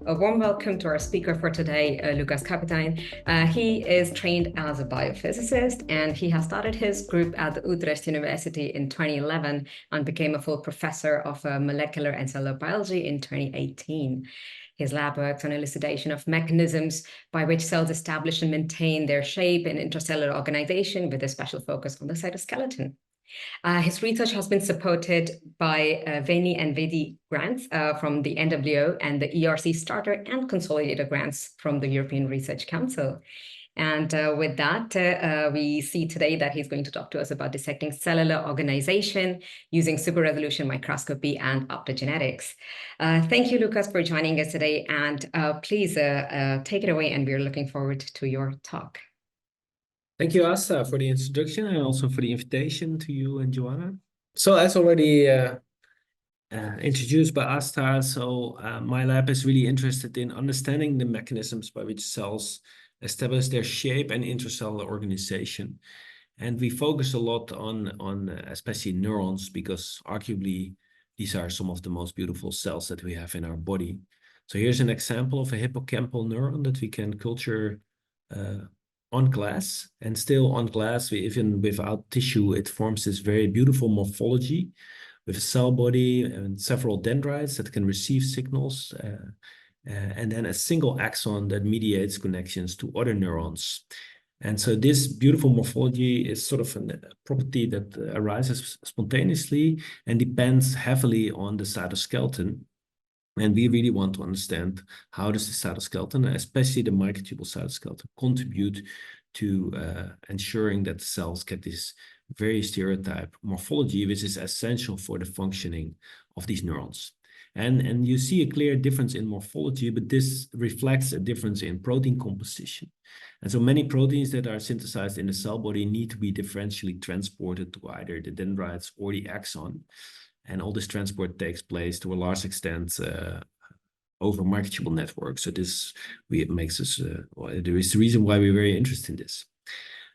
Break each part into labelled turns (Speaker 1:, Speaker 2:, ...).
Speaker 1: A warm welcome to our speaker for today, Lukas Kapitein. He is trained as a biophysicist, and he has started his group at the Utrecht University in 2011 and became a full professor of molecular and cellular biology in 2018. His lab works on elucidation of mechanisms by which cells establish and maintain their shape in intracellular organization, with a special focus on the cytoskeleton. His research has been supported by VENI and VEDI grants from the NWO and the ERC Starter and Consolidator grants from the European Research Council. And with that, we see today that he's going to talk to us about dissecting cellular organization using super resolution microscopy and optogenetics. Thank you, Lukas, for joining us today. And please take it away, and we're looking forward to your talk.
Speaker 2: Thank you, Asta, for the introduction and also for the invitation to you and Joanna. So as already introduced by Asta, my lab is really interested in understanding the mechanisms by which cells establish their shape and intracellular organization. And we focus a lot on especially neurons, because arguably these are some of the most beautiful cells that we have in our body. So here's an example of a hippocampal neuron that we can culture on glass, and still on glass, even without tissue, it forms this very beautiful morphology with a cell body and several dendrites that can receive signals, and then a single axon that mediates connections to other neurons. And so this beautiful morphology is sort of a property that arises spontaneously and depends heavily on the cytoskeleton. And we really want to understand how does the cytoskeleton, especially the microtubule cytoskeleton, contribute to ensuring that the cells get this very stereotype morphology, which is essential for the functioning of these neurons. And you see a clear difference in morphology, but this reflects a difference in protein composition. And so many proteins that are synthesized in the cell body need to be differentially transported to either the dendrites or the axon. And all this transport takes place to a large extent over microtubule networks. So this makes us, there is the reason why we're very interested in this.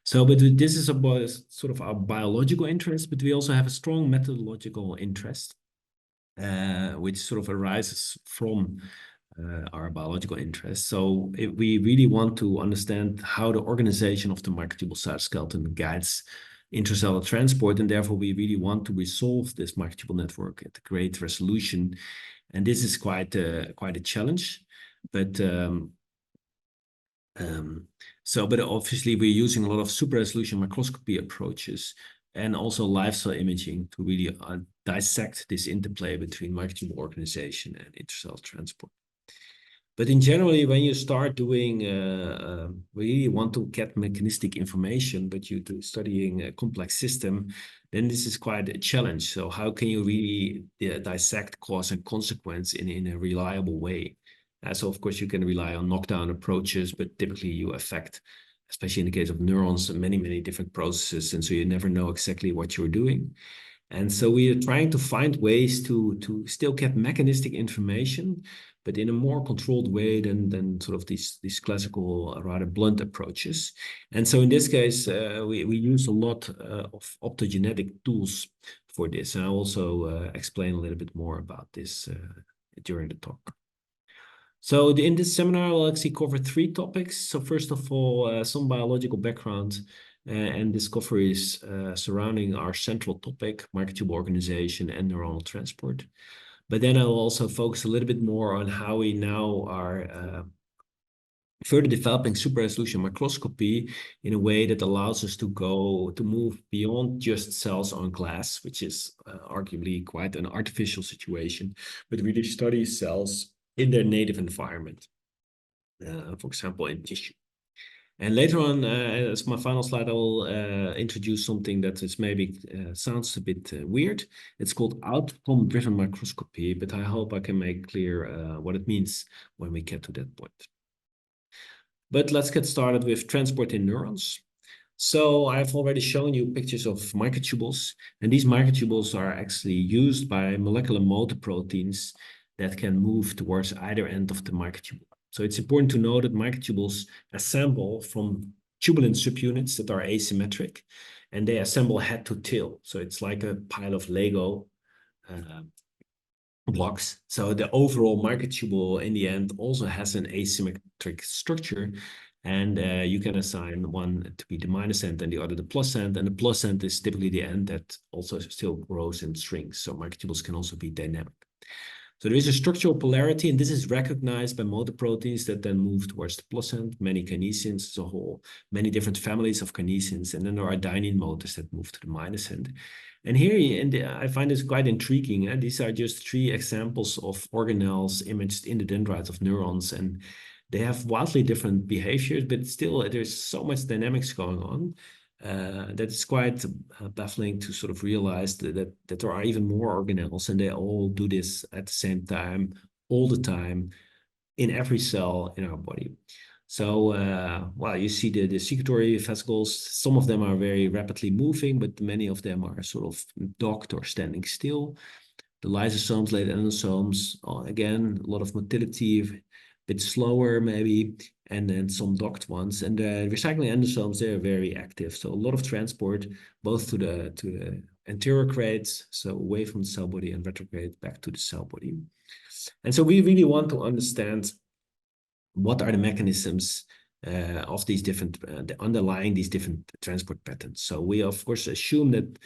Speaker 2: So, but this is about sort of our biological interest, but we also have a strong methodological interest, which sort of arises from our biological interest. So we really want to understand how the organization of the microtubule cytoskeleton guides intracellular transport, and therefore we really want to resolve this microtubule network at a great resolution. And this is quite a challenge, but but obviously we're using a lot of super resolution microscopy approaches and also live cell imaging to really dissect this interplay between microtubule organization and intracellular transport. But in generally, when you start doing, we really want to get mechanistic information, but you're studying a complex system, then this is quite a challenge. So how can you really dissect cause and consequence in a reliable way? So of course you can rely on knockdown approaches, but typically you affect, especially in the case of neurons, many different processes, and so you never know exactly what you're doing. And so we are trying to find ways to still get mechanistic information, but in a more controlled way than sort of these classical, rather blunt approaches. And so in this case, we use a lot of optogenetic tools for this. And I'll also explain a little bit more about this during the talk. So in this seminar, I'll actually cover 3 topics. So first of all, some biological background and discoveries surrounding our central topic, microtubule organization and neuronal transport. But then I'll also focus a little bit more on how we now are further developing super resolution microscopy in a way that allows us to move beyond just cells on glass, which is arguably quite an artificial situation, but really study cells in their native environment, for example, in tissue. And later on, as my final slide, I will introduce something that is maybe sounds a bit weird. It's called outcome-driven microscopy, but I hope I can make clear what it means when we get to that point. But let's get started with transport in neurons. So I've already shown you pictures of microtubules, and these microtubules are actually used by molecular motor proteins that can move towards either end of the microtubule. So it's important to know that microtubules assemble from tubulin subunits that are asymmetric, and they assemble head to tail. So it's like a pile of Lego blocks. So the overall microtubule in the end also has an asymmetric structure. And you can assign one to be the minus end and the other the plus end. And the plus end is typically the end that also still grows and shrinks. So microtubules can also be dynamic. So there is a structural polarity, and this is recognized by motor proteins that then move towards the plus end, many kinesins as a whole, many different families of kinesins, and then there are dynein motors that move to the minus end. And here, I find this quite intriguing. These are just 3 examples of organelles imaged in the dendrites of neurons, and they have wildly different behaviors, but still there's so much dynamics going on. That it's quite baffling to sort of realize that there are even more organelles and they all do this at the same time, all the time, in every cell in our body. So, well, you see the secretory vesicles, some of them are very rapidly moving, but many of them are sort of docked or standing still. The lysosomes, late endosomes, again, a lot of motility, a bit slower maybe, and then some docked ones. And the recycling endosomes, they're very active. So a lot of transport, both to the anterior crates, so away from the cell body, and retrograde back to the cell body. And so we really want to understand what are the mechanisms of these different, underlying these different transport patterns. So we, of course, assume that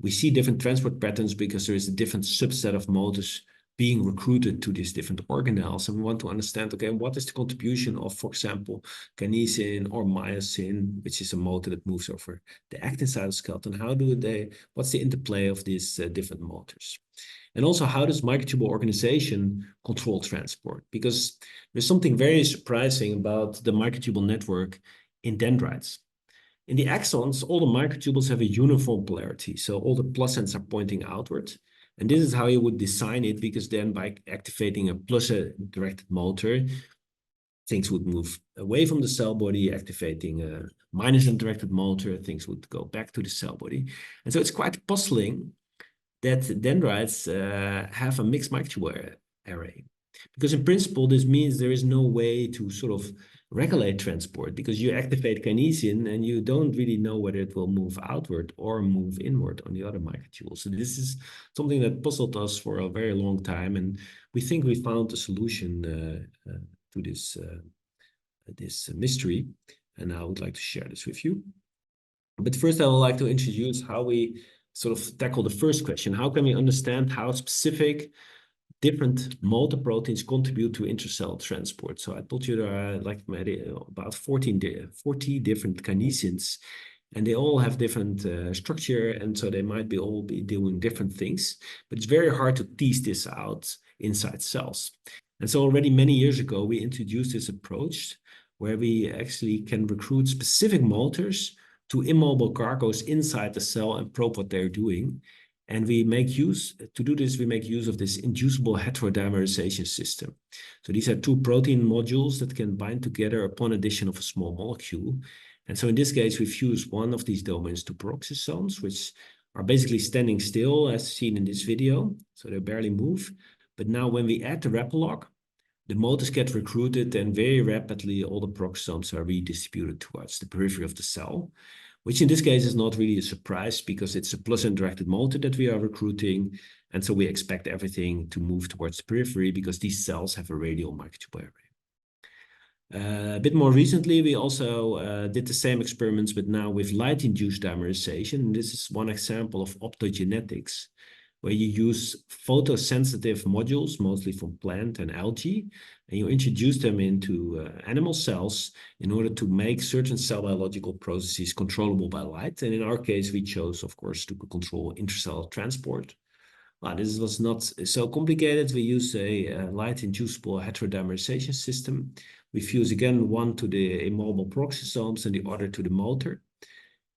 Speaker 2: we see different transport patterns because there is a different subset of motors being recruited to these different organelles. And we want to understand, okay, what is the contribution of, for example, kinesin or myosin, which is a motor that moves over the actin cytoskeleton. How do they, what's the interplay of these different motors? And also, how does microtubule organization control transport? Because there's something very surprising about the microtubule network in dendrites. In the axons, all the microtubules have a uniform polarity. So all the plus ends are pointing outward. And this is how you would design it, because then by activating a plus-directed motor, things would move away from the cell body. Activating a minus-directed motor, things would go back to the cell body. And so it's quite puzzling that dendrites have a mixed microtubule array. Because in principle, this means there is no way to sort of regulate transport, because you activate kinesin and you don't really know whether it will move outward or move inward on the other microtubules. So this is something that puzzled us for a very long time, and we think we found a solution to this mystery, and I would like to share this with you. But first, I would like to introduce how we sort of tackle the first question. How can we understand how specific different motor proteins contribute to intracellular transport? So I told you there are like about 40 different kinesins, and they all have different structure, and so they might all be doing different things, but it's very hard to tease this out inside cells. And so already many years ago, we introduced this approach where we actually can recruit specific motors to immobile cargoes inside the cell and probe what they're doing. And we make use, to do this, we make use of this inducible heterodimerization system. So these are 2 protein modules that can bind together upon addition of a small molecule. And so in this case, we fuse one of these domains to peroxisomes, which are basically standing still as seen in this video. So they barely move. But now when we add the repalog, the motors get recruited, and very rapidly all the peroxisomes are redistributed towards the periphery of the cell, which in this case is not really a surprise because it's a plus-directed motor that we are recruiting. And so we expect everything to move towards the periphery because these cells have a radial microtubule array. A bit more recently, we also did the same experiments, but now with light-induced dimerization. This is one example of optogenetics, where you use photosensitive modules, mostly from plant and algae, and you introduce them into animal cells in order to make certain cell biological processes controllable by light. And in our case, we chose, of course, to control intracellular transport. This was not so complicated. We use a light-inducible heterodimerization system. We fuse again one to the immobile peroxisomes and the other to the motor.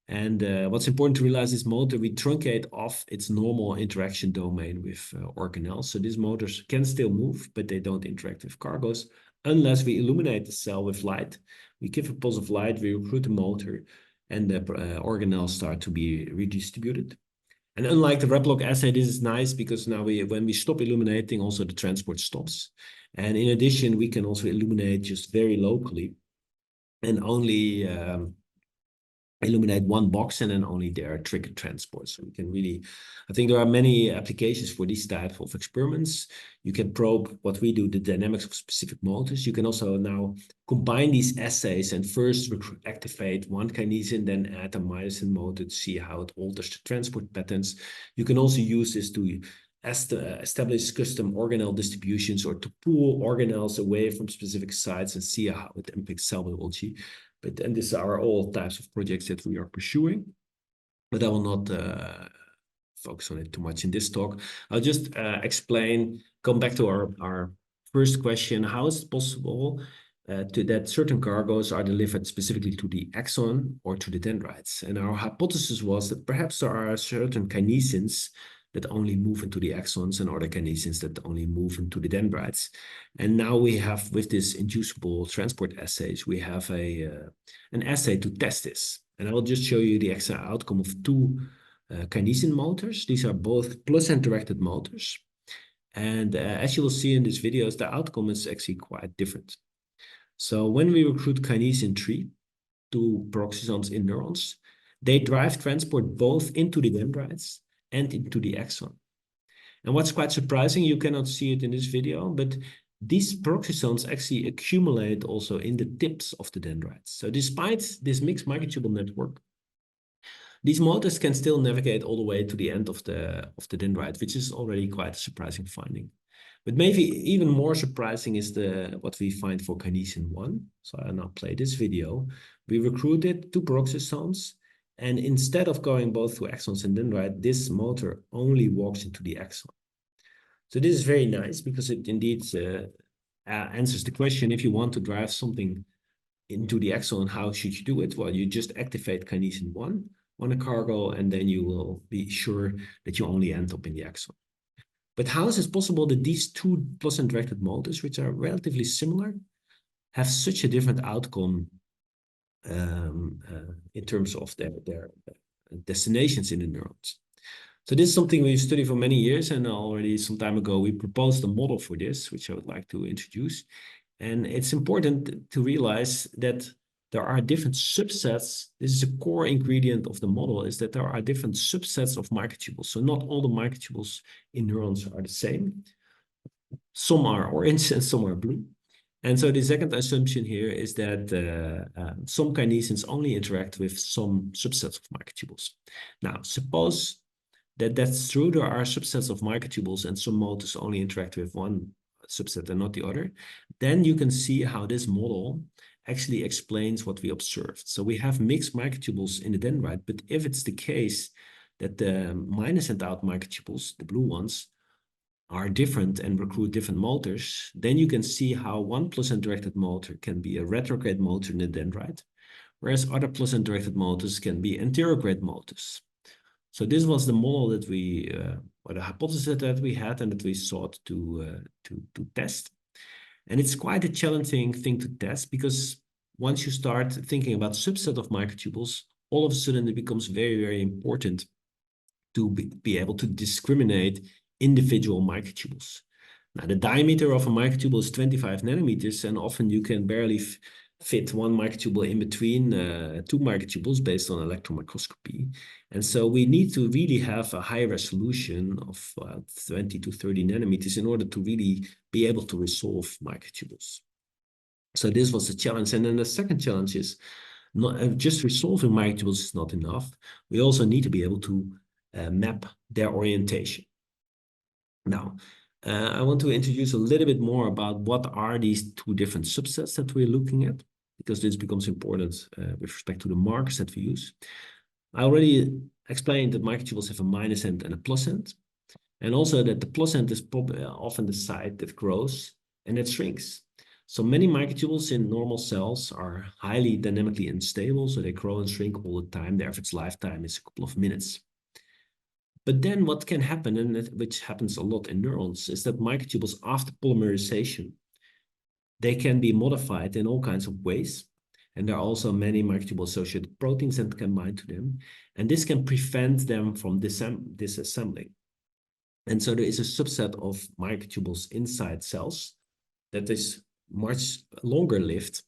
Speaker 2: And what's important to realize, this motor, we truncate off its normal interaction domain with organelles. So these motors can still move, but they don't interact with cargoes unless we illuminate the cell with light. We give a pulse of light, we recruit the motor, and the organelles start to be redistributed. And unlike the repalog assay, this is nice because now when we stop illuminating, also the transport stops. And in addition, we can also illuminate just very locally and only illuminate one box and then only there trigger transport. So we can really, I think there are many applications for these type of experiments. You can probe what we do, the dynamics of specific motors. You can also now combine these assays and first activate one kinesin, then add a myosin motor to see how it alters the transport patterns. You can also use this to establish custom organelle distributions or to pull organelles away from specific sites and see how it impacts cell biology. And these are all types of projects that we are pursuing, but I will not focus on it too much in this talk. I'll just come back to our first question. How is it possible that certain cargoes are delivered specifically to the axon or to the dendrites? And our hypothesis was that perhaps there are certain kinesins that only move into the axons and other kinesins that only move into the dendrites. And now we have, with this inducible transport assays, we have an assay to test this. And I will just show you the exact outcome of two kinesin motors. These are both plus-directed motors. And as you will see in these videos, the outcome is actually quite different. So when we recruit kinesin 3, two peroxisons in neurons, they drive transport both into the dendrites and into the axon. And what's quite surprising, you cannot see it in this video, but these peroxisons actually accumulate also in the tips of the dendrites. So despite this mixed microtubule network, these motors can still navigate all the way to the end of the dendrite, which is already quite a surprising finding. But maybe even more surprising is what we find for kinesin 1. So I'll now play this video. We recruited two peroxisons, and instead of going both to axons and dendrite, this motor only walks into the axon. So this is very nice because it indeed answers the question, if you want to drive something into the axon, how should you do it? Well, you just activate kinesin 1 on a cargo, and then you will be sure that you only end up in the axon. But how is it possible that these two plus-directed motors, which are relatively similar, have such a different outcome in terms of their destinations in the neurons? So this is something we've studied for many years, and already some time ago we proposed a model for this, which I would like to introduce. And it's important to realize that there are different subsets. This is a core ingredient of the model, is that there are different subsets of microtubules. So not all the microtubules in neurons are the same. Some are orange and some are blue. And so the second assumption here is that some kinesins only interact with some subsets of microtubules. Now, suppose that that's true. There are subsets of microtubules and some motors only interact with one subset and not the other. Then you can see how this model actually explains what we observed. So we have mixed microtubules in the dendrite, but if it's the case that the minus and out microtubules, the blue ones, are different and recruit different motors, then you can see how one plus-directed motor can be a retrograde motor in the dendrite, whereas other plus-directed motors can be anterograde motors. So this was the model that we, or the hypothesis that we had and that we sought to test. And it's quite a challenging thing to test, because once you start thinking about subset of microtubules, all of a sudden it becomes very, very important to be able to discriminate individual microtubules. Now, the diameter of a microtubule is 25 nanometers, and often you can barely fit one microtubule in between two microtubules based on electron microscopy. And so we need to really have a high resolution of 20 to 30 nanometers in order to really be able to resolve microtubules. So this was a challenge. And then the second challenge is not just resolving microtubules is not enough. We also need to be able to map their orientation. Now, I want to introduce a little bit more about what are these two different subsets that we're looking at, because this becomes important with respect to the markers that we use. I already explained that microtubules have a minus end and a plus end, and also that the plus end is often the site that grows and it shrinks. So many microtubules in normal cells are highly dynamically unstable, so they grow and shrink all the time. Their average lifetime is a couple of minutes. But then what can happen, and which happens a lot in neurons, is that microtubules, after polymerization, they can be modified in all kinds of ways. And there are also many microtubule-associated proteins that can bind to them. And this can prevent them from disassembling. And so there is a subset of microtubules inside cells that is much longer lived.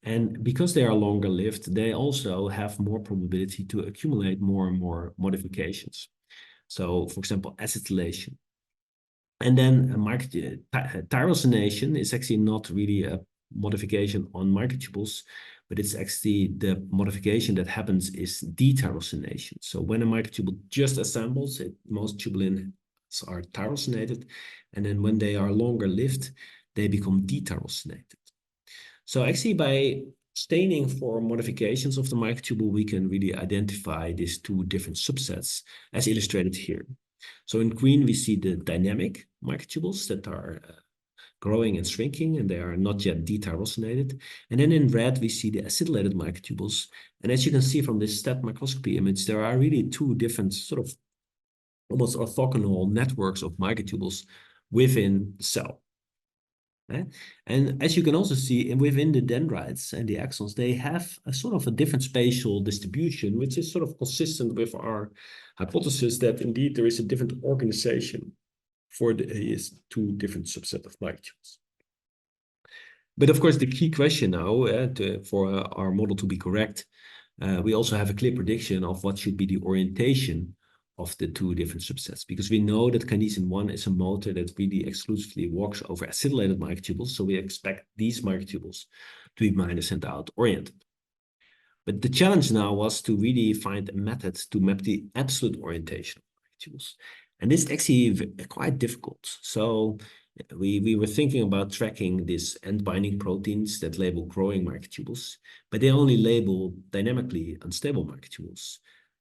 Speaker 2: And because they are longer lived, they also have more probability to accumulate more and more modifications. So, for example, acetylation. And then tyrosination is actually not really a modification on microtubules, but it's actually the modification that happens is detyrosination. So when a microtubule just assembles, most tubulins are tyrosinated, and then when they are longer lived, they become detyrosinated. So actually by staining for modifications of the microtubule, we can really identify these two different subsets as illustrated here. So in green, we see the dynamic microtubules that are growing and shrinking, and they are not yet detyrosinated. And then in red, we see the acetylated microtubules. And as you can see from this STAT microscopy image, there are really two different sort of almost orthogonal networks of microtubules within the cell. And as you can also see within the dendrites and the axons, they have a sort of a different spatial distribution, which is sort of consistent with our hypothesis that indeed there is a different organization for these two different subset of microtubules. But of course, the key question now for our model to be correct, we also have a clear prediction of what should be the orientation of the two different subsets, because we know that kinesin 1 is a motor that really exclusively walks over acetylated microtubules, so we expect these microtubules to be minus and out oriented. But the challenge now was to really find a method to map the absolute orientation of microtubules. And this is actually quite difficult. So we were thinking about tracking these end-binding proteins that label growing microtubules, but they only label dynamically unstable microtubules.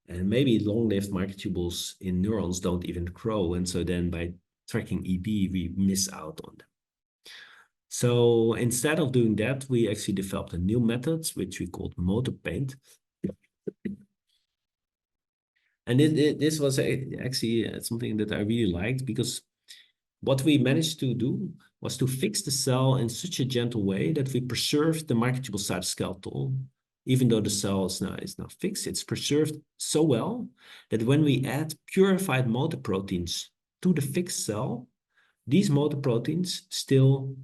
Speaker 2: And maybe long-lived microtubules in neurons don't even grow. And so then by tracking EB, we miss out on them. So instead of doing that, we actually developed a new method, which we called motor paint. And this was actually something that I really liked, because what we managed to do was to fix the cell in such a gentle way that we preserved the microtubule cytoskeleton. Even though the cell is now fixed, it's preserved so well that when we add purified motor proteins to the fixed cell, these motor proteins still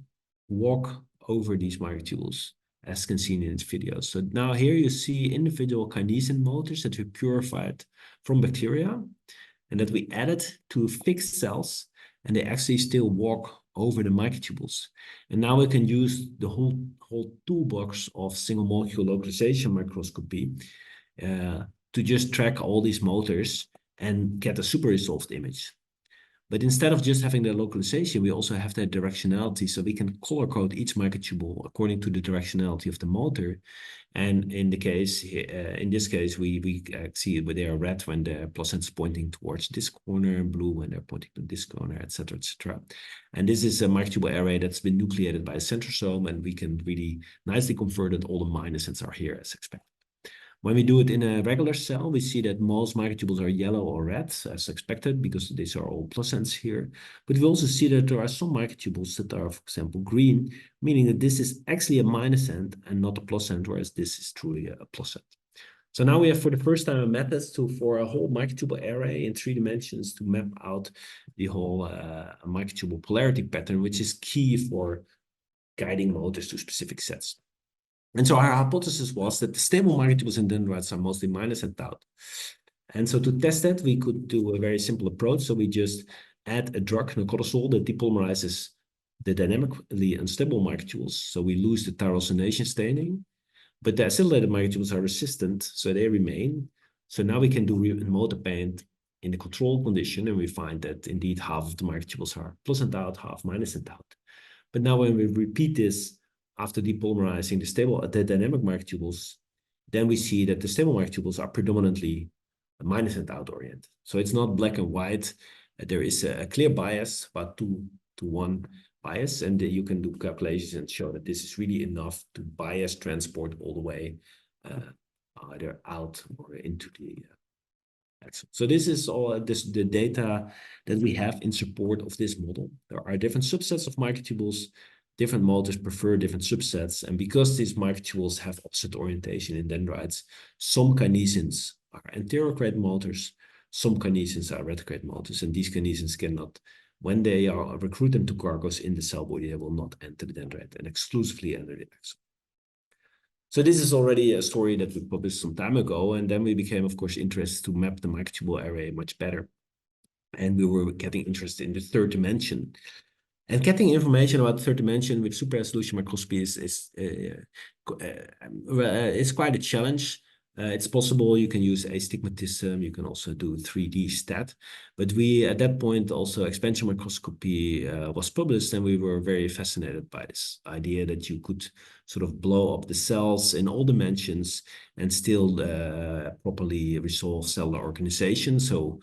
Speaker 2: walk over these microtubules, as can seen in this video. So now here you see individual kinesin motors that we purified from bacteria and that we added to fixed cells, and they actually still walk over the microtubules. And now we can use the whole toolbox of single molecule localization microscopy to just track all these motors and get a super resolved image. But instead of just having the localization, we also have that directionality, so we can color code each microtubule according to the directionality of the motor. And in this case, we see they are red when the placenta is pointing towards this corner, and blue when they're pointing to this corner, etc., etc. And this is a microtubule array that's been nucleated by a centrosome, and we can really nicely convert that all the minuses are here as expected. When we do it in a regular cell, we see that most microtubules are yellow or red, as expected, because these are all plus ends here. But we also see that there are some microtubules that are, for example, green, meaning that this is actually a minus end and not a plus end, whereas this is truly a plus end. So now we have, for the first time, a method for a whole microtubule array in 3 dimensions to map out the whole microtubule polarity pattern, which is key for guiding motors to specific sets. And so our hypothesis was that the stable microtubules in dendrites are mostly minus and out. And so to test that, we could do a very simple approach. So we just add a drug, nocortisol, that depolymerizes the dynamically unstable microtubules. So we lose the tyrosination staining, but the acylated microtubules are resistant, so they remain. So now we can do motor paint in the control condition, and we find that indeed half of the microtubules are plus and out, half minus and out. But now when we repeat this after depolymerizing the dynamic microtubules, then we see that the stable microtubules are predominantly minus and out oriented. So it's not black and white. There is a clear bias, about 2 to 1 bias, and you can do calculations and show that this is really enough to bias transport all the way either out or into the axon. So this is all the data that we have in support of this model. There are different subsets of microtubules. Different motors prefer different subsets, and because these microtubules have opposite orientation in dendrites, some kinesins are anterograde motors, some kinesins are retrograde motors, and these kinesins cannot, when they are recruit them to cargos in the cell body, they will not enter the dendrite and exclusively enter the axon. So this is already a story that we published some time ago, and then we became, of course, interested to map the microtubule array much better. And we were getting interested in the third dimension. And getting information about the third dimension with super resolution microscopy is quite a challenge. It's possible you can use astigmatism, you can also do 3D stat. But we, at that point, also expansion microscopy was published, and we were very fascinated by this idea that you could sort of blow up the cells in all dimensions and still properly resolve cellular organization. So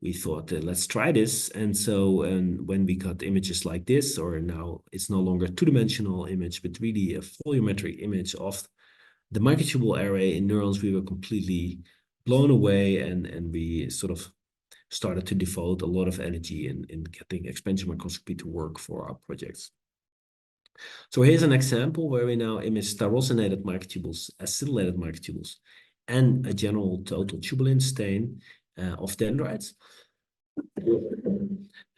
Speaker 2: we thought, let's try this. And so when we got images like this, or now it's no longer a two-dimensional image, but really a volumetric image of the microtubule array in neurons, we were completely blown away, and we sort of started to devote a lot of energy in getting expansion microscopy to work for our projects. So here's an example where we now image tyrosinated microtubules, acylated microtubules, and a general total tubulin stain of dendrites.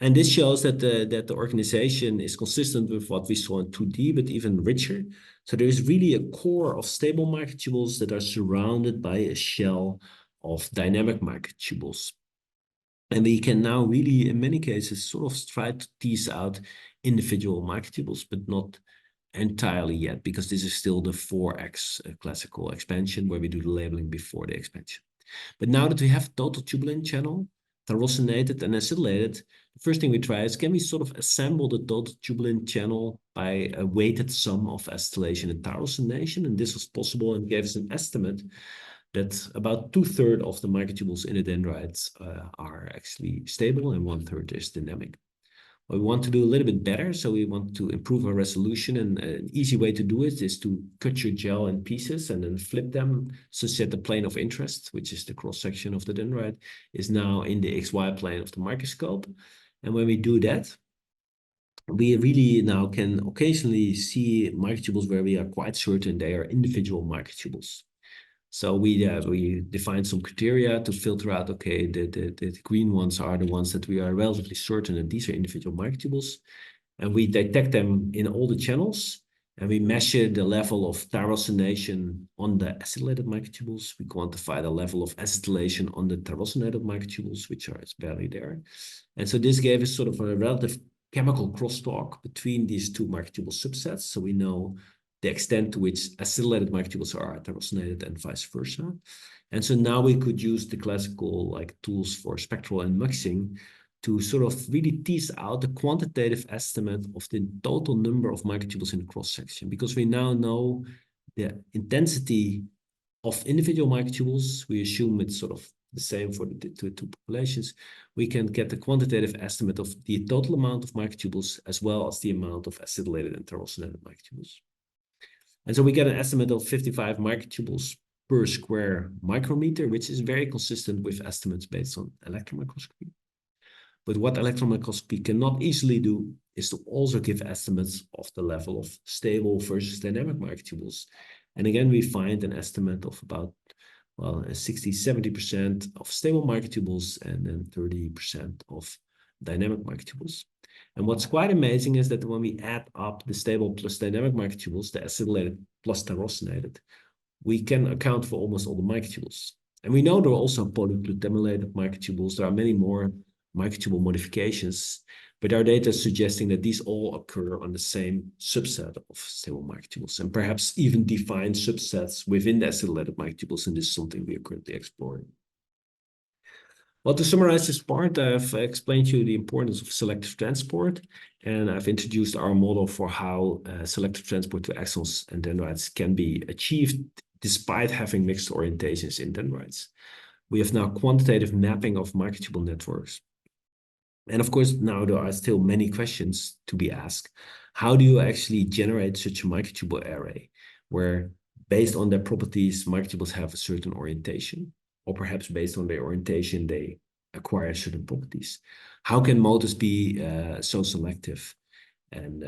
Speaker 2: And this shows that the organization is consistent with what we saw in 2D, but even richer. So there is really a core of stable microtubules that are surrounded by a shell of dynamic microtubules. And we can now really, in many cases, sort of try to tease out individual microtubules, but not entirely yet, because this is still the 4x classical expansion where we do the labeling before the expansion. But now that we have total tubulin channel, tyrosinated and acylated, the first thing we try is, can we sort of assemble the total tubulin channel by a weighted sum of acetylation and tyrosination? And this was possible and gave us an estimate that about 2/3 of the microtubules in the dendrites are actually stable and 1/3 is dynamic. We want to do a little bit better, so we want to improve our resolution, and an easy way to do it is to cut your gel in pieces and then flip them such that the plane of interest, which is the cross-section of the dendrite, is now in the XY plane of the microscope. And when we do that, we really now can occasionally see microtubules where we are quite certain they are individual microtubules. So we define some criteria to filter out, okay, the green ones are the ones that we are relatively certain that these are individual microtubules. And we detect them in all the channels, and we measure the level of tyrosination on the acylated microtubules. We quantify the level of acetylation on the tyrosinated microtubules, which are barely there. And so this gave us sort of a relative chemical crosstalk between these two microtubule subsets. So we know the extent to which acylated microtubules are tyrosinated and vice versa. And so now we could use the classical tools for spectral and muxing to sort of really tease out the quantitative estimate of the total number of microtubules in the cross-section, because we now know the intensity of individual microtubules. We assume it's sort of the same for the two populations. We can get the quantitative estimate of the total amount of microtubules as well as the amount of acylated and tyrosinated microtubules. And so we get an estimate of 55 microtubules per square micrometer, which is very consistent with estimates based on electron microscopy. But what electron microscopy cannot easily do is to also give estimates of the level of stable versus dynamic microtubules. And again, we find an estimate of about, well, 60–70% of stable microtubules and then 30% of dynamic microtubules. And what's quite amazing is that when we add up the stable plus dynamic microtubules, the acylated plus tyrosinated, we can account for almost all the microtubules. And we know there are also polyglutamylated microtubules. There are many more microtubule modifications, but our data is suggesting that these all occur on the same subset of stable microtubules, and perhaps even define subsets within the acylated microtubules, and this is something we are currently exploring. Well, to summarize this part, I've explained to you the importance of selective transport, and I've introduced our model for how selective transport to axons and dendrites can be achieved despite having mixed orientations in dendrites. We have now quantitative mapping of microtubule networks. And of course, now there are still many questions to be asked. How do you actually generate such a microtubule array where, based on their properties, microtubules have a certain orientation, or perhaps based on their orientation, they acquire certain properties? How can motors be so selective? And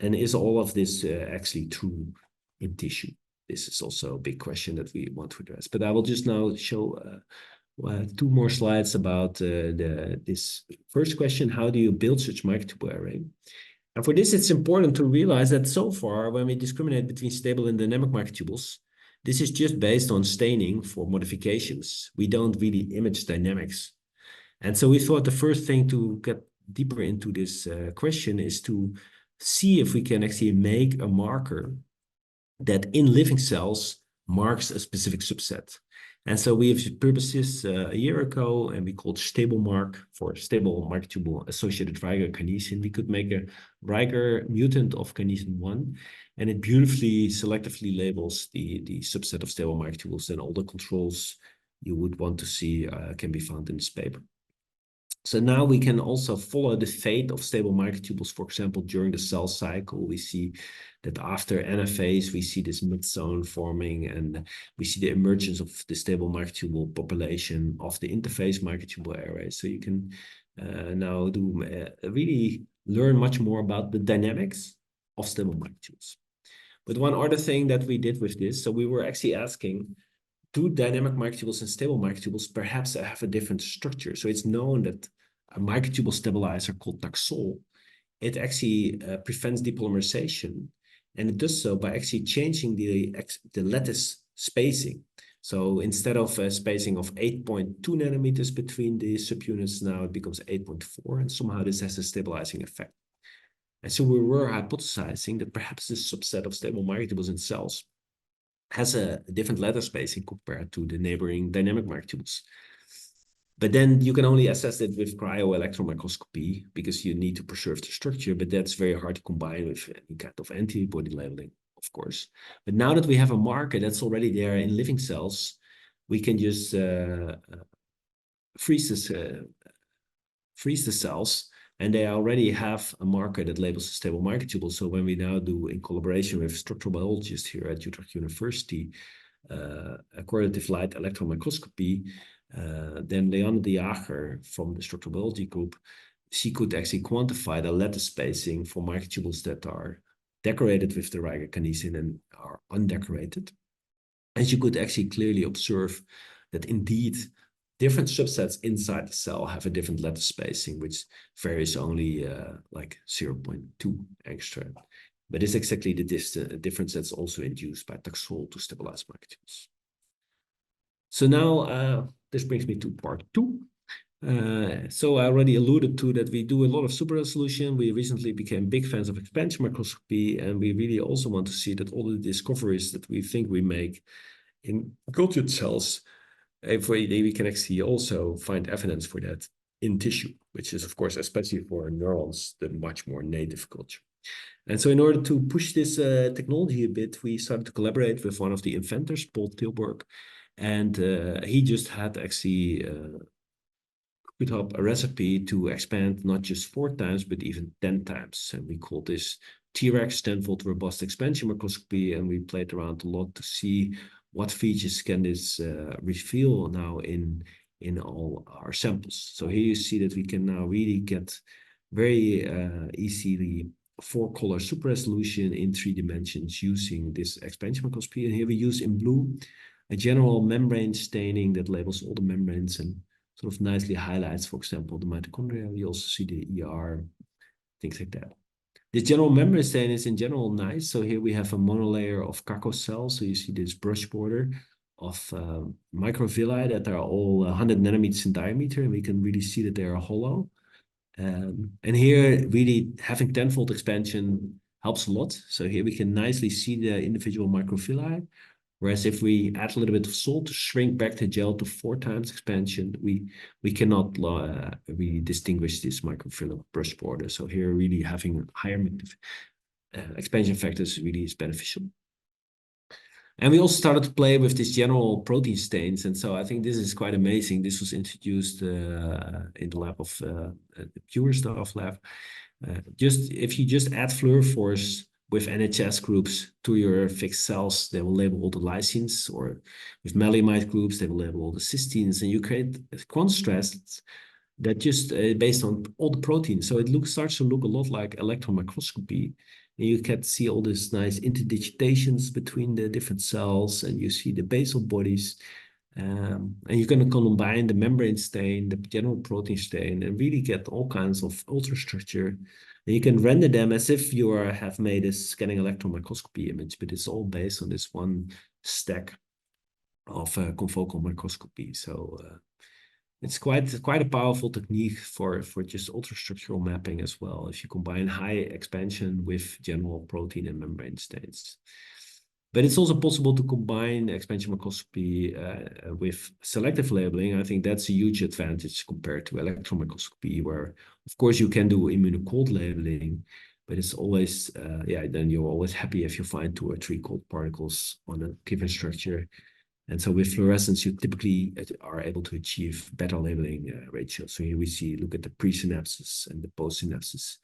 Speaker 2: is all of this actually true in tissue? This is also a big question that we want to address. But I will just now show two more slides about this first question: how do you build such microtubule array? And for this, it's important to realize that so far, when we discriminate between stable and dynamic microtubules, this is just based on staining for modifications. We don't really image dynamics. And so we thought the first thing to get deeper into this question is to see if we can actually make a marker that in living cells marks a specific subset. And so we have purposed this a year ago, and we called stable mark for stable microtubule associated Riger kinesin. We could make a Riger mutant of kinesin 1, and it beautifully selectively labels the subset of stable microtubules, and all the controls you would want to see can be found in this paper. So now we can also follow the fate of stable microtubules. For example, during the cell cycle, we see that after anaphase, we see this mid-zone forming, and we see the emergence of the stable microtubule population of the interface microtubule array. So you can now really learn much more about the dynamics of stable microtubules. But one other thing that we did with this, so we were actually asking, do dynamic microtubules and stable microtubules perhaps have a different structure? So it's known that a microtubule stabilizer called Taxol, it actually prevents depolymerization, and it does so by actually changing the lattice spacing. So instead of a spacing of 8.2 nanometers between the subunits, now it becomes 8.4, and somehow this has a stabilizing effect. And so we were hypothesizing that perhaps this subset of stable microtubules in cells has a different lattice spacing compared to the neighboring dynamic microtubules. But then you can only assess it with cryo-electron microscopy because you need to preserve the structure, but that's very hard to combine with any kind of antibody labeling, of course. But now that we have a marker that's already there in living cells, we can just freeze the cells, and they already have a marker that labels a stable microtubule. So when we now do, in collaboration with structural biologists here at Utrecht University, a correlative light electron microscopy, then Leanne de Jager from the structural biology group, she could actually quantify the lattice spacing for microtubules that are decorated with the Riger kinesin and are undecorated. And you could actually clearly observe that indeed different subsets inside the cell have a different lattice spacing, which varies only like 0.2 angstrom. But it's exactly the difference that's also induced by Taxol to stabilize microtubules. So now this brings me to part 2. So I already alluded to that we do a lot of super resolution. We recently became big fans of expansion microscopy, and we really also want to see that all the discoveries that we think we make in cultured cells, if we can actually also find evidence for that in tissue, which is, of course, especially for neurons, the much more native culture. And so in order to push this technology a bit, we started to collaborate with one of the inventors, Paul Tilburg, and he just had actually put up a recipe to expand not just 4 times, but even 10 times. And we call this T-Rex tenfold robust expansion microscopy, and we played around a lot to see what features can this reveal now in all our samples. So here you see that we can now really get very easily 4-color super resolution in 3 dimensions using this expansion microscopy. And here we use in blue a general membrane staining that labels all the membranes and sort of nicely highlights, for example, the mitochondria. We also see the ER, things like that. This general membrane stain is in general nice. So here we have a monolayer of Kako cells. So you see this brush border of microvilli that are all 100 nanometers in diameter, and we can really see that they are hollow. And here really having tenfold expansion helps a lot. So here we can nicely see the individual microvilli. Whereas if we add a little bit of salt to shrink back the gel to 4 times expansion, we cannot really distinguish this microvilli brush border. So here really having higher expansion factors really is beneficial. And we also started to play with this general protein stains. And so I think this is quite amazing. This was introduced in the lab of the Pure Staff lab. If you just add fluorophores with NHS groups to your fixed cells, they will label all the lysines, or with maleimide groups, they will label all the cysteines, and you create contrasts that just based on all the proteins. So it starts to look a lot like electron microscopy. And you can see all these nice interdigitations between the different cells, and you see the basal bodies. And you can combine the membrane stain, the general protein stain, and really get all kinds of ultrastructure. And you can render them as if you have made a scanning electron microscopy image, but it's all based on this one stack of confocal microscopy. So it's quite a powerful technique for just ultrastructural mapping as well, if you combine high expansion with general protein and membrane stains. But it's also possible to combine expansion microscopy with selective labeling. I think that's a huge advantage compared to electron microscopy, where, of course, you can do immunocold labeling, but it's always, then you're always happy if you find 2 or 3 cold particles on a given structure. And so with fluorescence, you typically are able to achieve better labeling ratios. So here we look at the pre-synapses and the post-synapses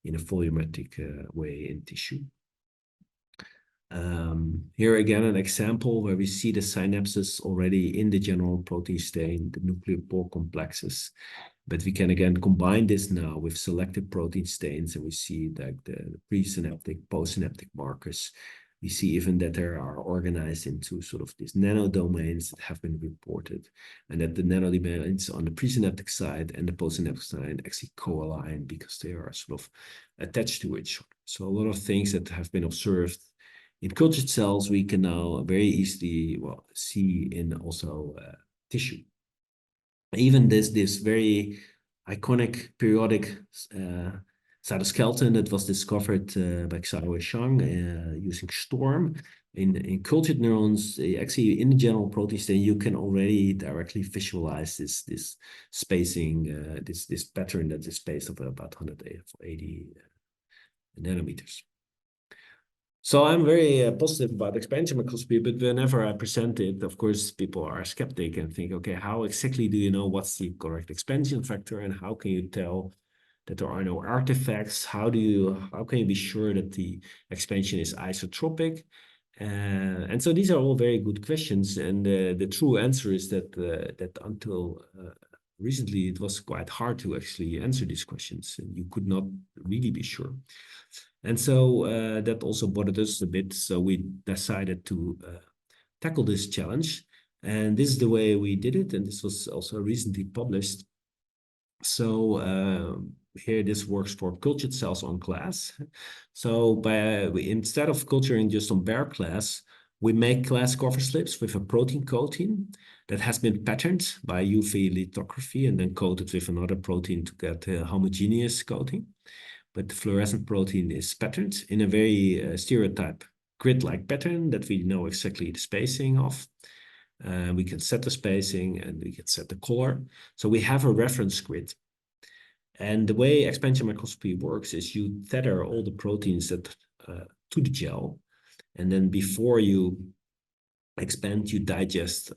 Speaker 2: in a volumetric way in tissue. Here again, an example where we see the synapses already in the general protein stain, the nuclear pore complexes. But we can again combine this now with selective protein stains, and we see like the presynaptic, postsynaptic markers. We see even that they are organized into sort of these nanodomains that have been reported, and that the nanodomains on the presynaptic side and the postsynaptic side actually co-align because they are sort of attached to each other. So a lot of things that have been observed in cultured cells, we can now very easily see in also tissue. Even this very iconic periodic cytoskeleton that was discovered by Xiao Shang using STORM in cultured neurons, actually in the general protein stain, you can already directly visualize this spacing, this pattern that is spaced of about 180 nanometers. So I'm very positive about expansion microscopy, but whenever I present it, of course, people are skeptic and think, okay, how exactly do you know what's the correct expansion factor, and how can you tell that there are no artifacts? How can you be sure that the expansion is isotropic? And so these are all very good questions, and the true answer is that until recently, it was quite hard to actually answer these questions, and you could not really be sure. And so that also bothered us a bit. So we decided to tackle this challenge. And this is the way we did it. And this was also recently published. So here this works for cultured cells on glass. So instead of culturing just on bare glass, we make glass cover slips with a protein coating that has been patterned by UV lithography and then coated with another protein to get a homogeneous coating. But the fluorescent protein is patterned in a very stereotype grid-like pattern that we know exactly the spacing of. We can set the spacing and we can set the color. So we have a reference grid. And the way expansion microscopy works is you tether all the proteins to the gel. And then before you expand, you digest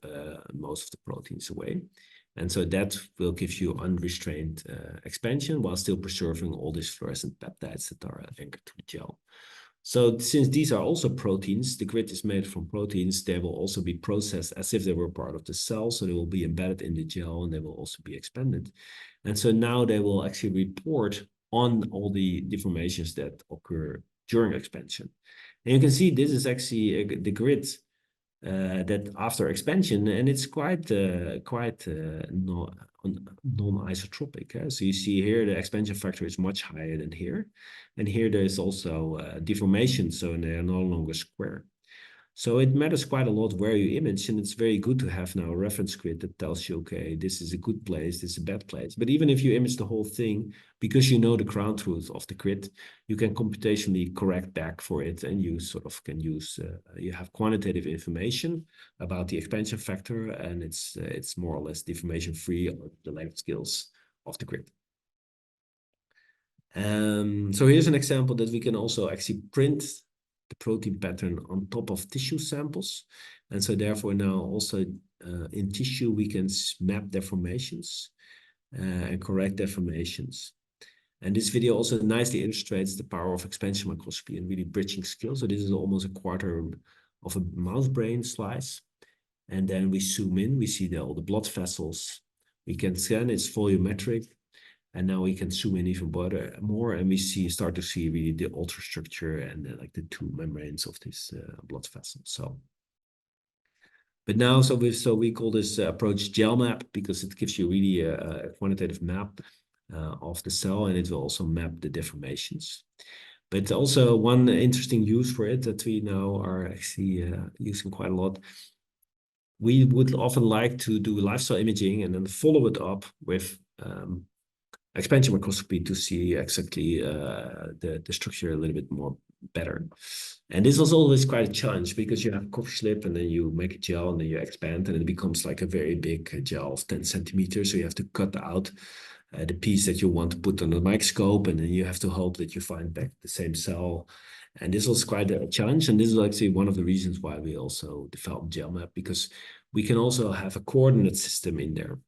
Speaker 2: most of the proteins away. And so that will give you unrestrained expansion while still preserving all these fluorescent peptides that are anchored to the gel. So since these are also proteins, the grid is made from proteins, they will also be processed as if they were part of the cell. So they will be embedded in the gel and they will also be expanded. And so now they will actually report on all the deformations that occur during expansion. And you can see this is actually the grid that after expansion, and it's quite non-isotropic. So you see here the expansion factor is much higher than here, and here there is also deformation, so they are no longer square. So it matters quite a lot where you image, and it's very good to have now a reference grid that tells you, okay, this is a good place, this is a bad place. But even if you image the whole thing, because you know the ground truth of the grid, you can computationally correct back for it, and you sort of can use, you have quantitative information about the expansion factor, and it's more or less deformation free or the length scales of the grid. So here's an example that we can also actually print the protein pattern on top of tissue samples. And so therefore now also in tissue, we can map deformations and correct deformations. And this video also nicely illustrates the power of expansion microscopy and really bridging skills. So this is almost a quarter of a mouse brain slice. And then we zoom in, we see all the blood vessels. We can scan, it's volumetric. And now we can zoom in even more, and we start to see really the ultrastructure and like the two membranes of this blood vessel. So But now, so we call this approach gel map because it gives you really a quantitative map of the cell, and it will also map the deformations. But also one interesting use for it that we now are actually using quite a lot. We would often like to do live cell imaging and then follow it up with expansion microscopy to see exactly the structure a little bit more better. And this was always quite a challenge because you have a cover slip and then you make a gel and then you expand and it becomes like a very big gel of 10 centimeters. So you have to cut out the piece that you want to put on the microscope, and then you have to hope that you find back the same cell. And this was quite a challenge. And this is actually one of the reasons why we also developed GelMap, because we can also have a coordinate system in there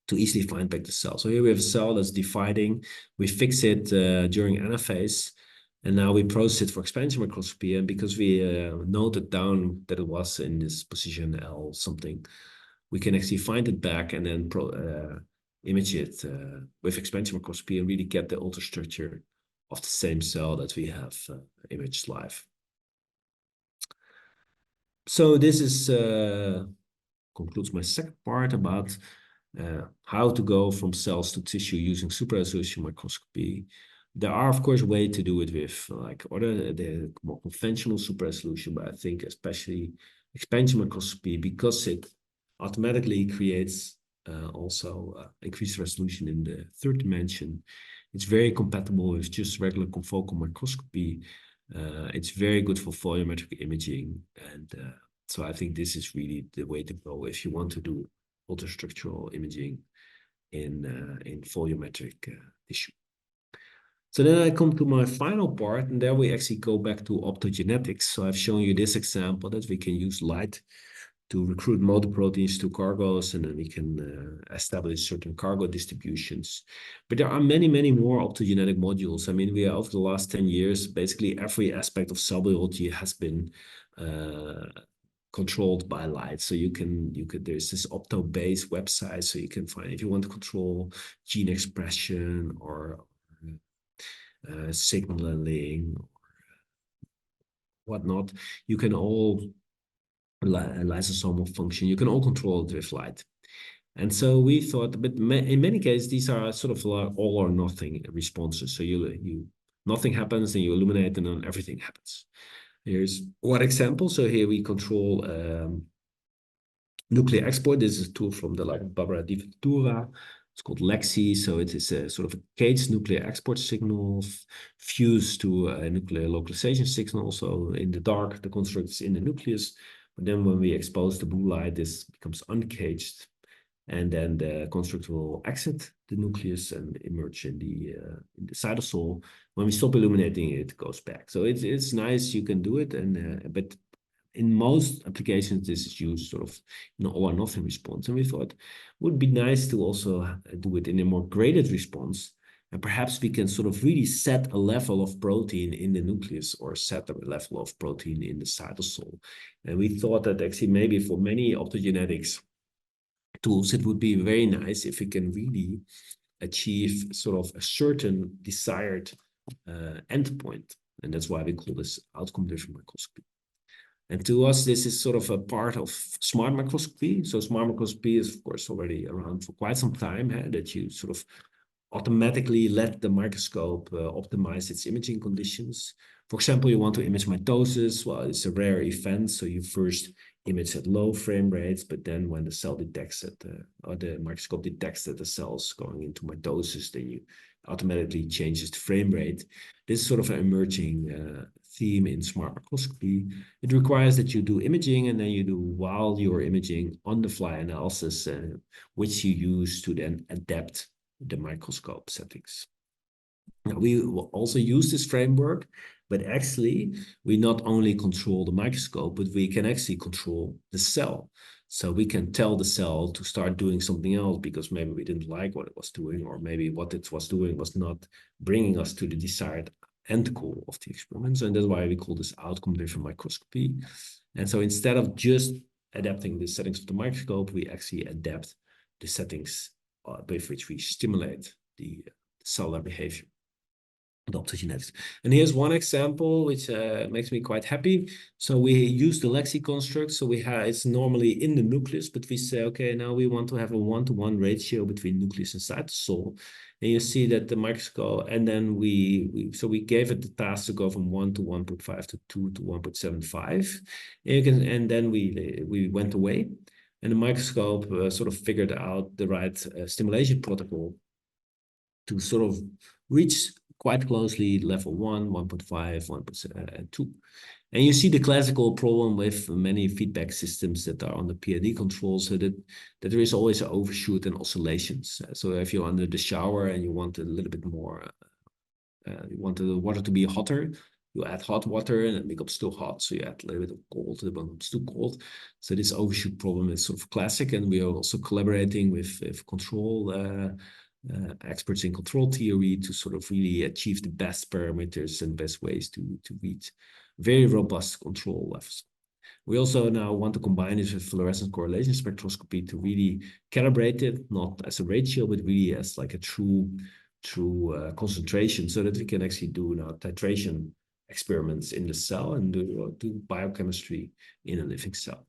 Speaker 2: to easily find back the cell. So here we have a cell that's dividing. We fix it during anaphase, and now we process it for expansion microscopy. And because we noted down that it was in this position L something, we can actually find it back and then image it with expansion microscopy and really get the ultrastructure of the same cell that we have imaged live. So this is concludes my second part about how to go from cells to tissue using super resolution microscopy. There are, of course, ways to do it with like other the more conventional super resolution, but I think especially expansion microscopy, because it automatically creates also increased resolution in the third dimension. It's very compatible with just regular confocal microscopy. It's very good for volumetric imaging, and so I think this is really the way to go if you want to do ultrastructural imaging in volumetric tissue. So then I come to my final part, and there we actually go back to optogenetics. So I've shown you this example that we can use light to recruit monoproteins to cargos, and then we can establish certain cargo distributions. But there are many, many more optogenetic modules. I mean, we are over the last 10 years, basically every aspect of cell biology has been controlled by light. So there's this opto-based website, so you can find, if you want to control gene expression or signaling or whatnot, you can all lysosomal function, you can all control it with light. And so we thought, but in many cases, these are sort of like all or nothing responses. So you nothing happens, and you illuminate, and then everything happens. Here's one example. So here we control nuclear export. This is a tool from the Barbara Di Ventura. It's called Lexi. So it is a sort of a caged nuclear export signal fused to a nuclear localization signal. So in the dark, the construct is in the nucleus. But then when we expose the blue light, this becomes uncaged. And then the construct will exit the nucleus and emerge in the cytosol. When we stop illuminating it, it goes back. So it's nice, you can do it, and but in most applications, this is used sort of in all or nothing response. And we thought it would be nice to also do it in a more graded response. And perhaps we can sort of really set a level of protein in the nucleus or set a level of protein in the cytosol. And we thought that actually maybe for many optogenetics tools, it would be very nice if we can really achieve sort of a certain desired endpoint. And that's why we call this outcome-driven microscopy. And to us, this is sort of a part of smart microscopy. So smart microscopy is, of course, already around for quite some time, that you sort of automatically let the microscope optimize its imaging conditions. For example, you want to image mitosis. Well, it's a rare event. So you first image at low frame rates, but then when the cell detects it, or the microscope detects that the cell's going into mitosis, then you automatically changes the frame rate. This is sort of an emerging theme in smart microscopy. It requires that you do imaging, and then you do, while you're imaging, on-the-fly analysis, which you use to then adapt the microscope settings. Now, we will also use this framework, but actually we not only control the microscope, but we can actually control the cell. So we can tell the cell to start doing something else because maybe we didn't like what it was doing, or maybe what it was doing was not bringing us to the desired end goal of the experiments. And that's why we call this outcome-driven microscopy. And so instead of just adapting the settings of the microscope, we actually adapt the settings with which we stimulate the cellular behavior. the optogenetics. And here's one example which makes me quite happy. So we use the Lexi construct. So it's normally in the nucleus, but we say, okay, now we want to have a 1-to-1 ratio between nucleus and cytosol. And you see that the microscope, and then we gave it the task to go from 1 to 1.5 to 2 to 1.75. And then we went away, and the microscope sort of figured out the right stimulation protocol to sort of reach quite closely level 1, 1.5, 1.2. And you see the classical problem with many feedback systems that are on the PID control, so that there is always an overshoot and oscillations. So if you're under the shower and you want a little bit more, you want the water to be hotter, you add hot water and it becomes too hot. So you add a little bit of cold, it becomes too cold. So this overshoot problem is sort of classic, and we are also collaborating with control experts in control theory to sort of really achieve the best parameters and best ways to reach very robust control levels. We also now want to combine this with fluorescence correlation spectroscopy to really calibrate it, not as a ratio, but really as like a true concentration, so that we can actually do now titration experiments in the cell and do biochemistry in a living cell.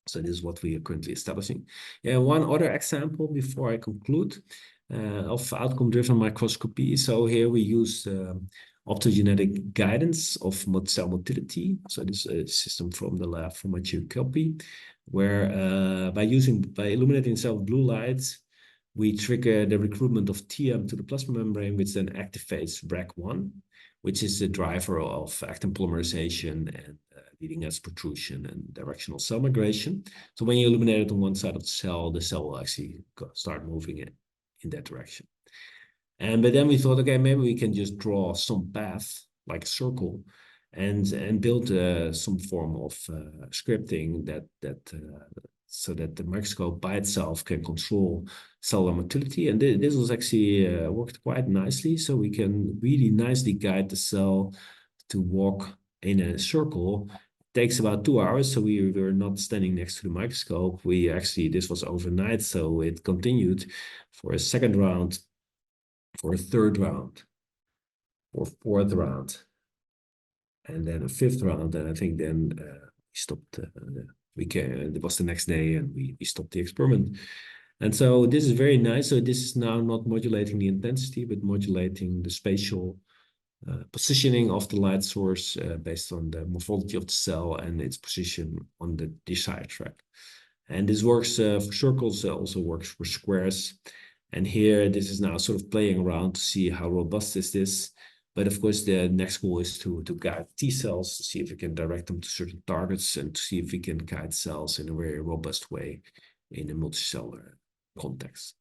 Speaker 2: So this is what we are currently establishing. Yeah, one other example before I conclude of outcome-driven microscopy. So here we use optogenetic guidance of cell motility. So this is a system from the lab from Utrecht University, where by illuminating cell with blue lights, we trigger the recruitment of TM to the plasma membrane, which then activates BRAC1, which is the driver of actin polymerization and leading edge protrusion and directional cell migration. So when you illuminate it on one side of the cell will actually start moving in that direction. But then we thought, okay, maybe we can just draw some path, like a circle, and build some form of scripting so that the microscope by itself can control cellular motility. And this was actually worked quite nicely. So we can really nicely guide the cell to walk in a circle. It takes about 2 hours. So we were not standing next to the microscope. This was overnight. So it continued for a second round, for a third round, for a fourth round, and then a fifth round. And I think then we stopped. It was the next day, and we stopped the experiment. And so this is very nice. So this is now not modulating the intensity, but modulating the spatial positioning of the light source based on the morphology of the cell and its position on the desired track. And this works for circles, also works for squares. And here, this is now sort of playing around to see how robust is this. But of course, the next goal is to guide T cells, to see if we can direct them to certain targets and to see if we can guide cells in a very robust way in a multicellular context.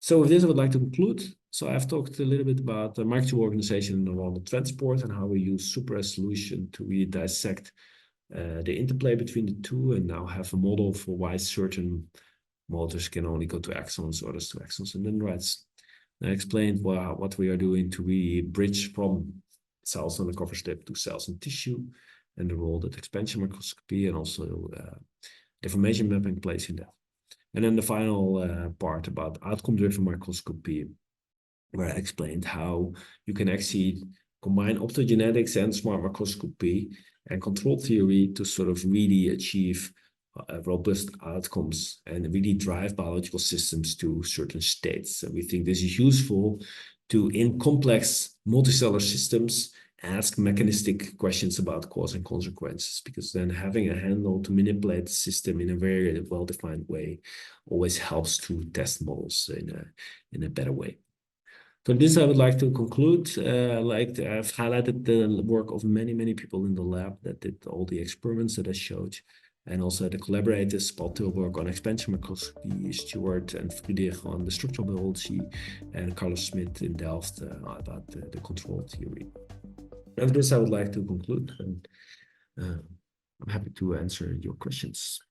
Speaker 2: So with this, I would like to conclude. So I've talked a little bit about the microtubule organization and neuronal transport and how we use super resolution to really dissect the interplay between the two, and now have a model for why certain motors can only go to axons, others to axons and dendrites. I explained what we are doing to really bridge from cells on the cover slip to cells in tissue, and the role that expansion microscopy and also deformation mapping plays in that. And then the final part about outcome-driven microscopy, where I explained how you can actually combine optogenetics and smart microscopy and control theory to sort of really achieve robust outcomes and really drive biological systems to certain states. And we think this is useful to, in complex multicellular systems, ask mechanistic questions about cause and consequences, because then having a handle to manipulate the system in a very well-defined way always helps to test models in a better way. So this I would like to conclude. I've highlighted the work of many people in the lab that did all the experiments that I showed, and also the collaborators, Paul Tilburg on expansion microscopy, Stuart and Friedrich on the structural biology, and Carlos Smit in Delft about the control theory. And with this I would like to conclude, and I'm happy to answer your questions.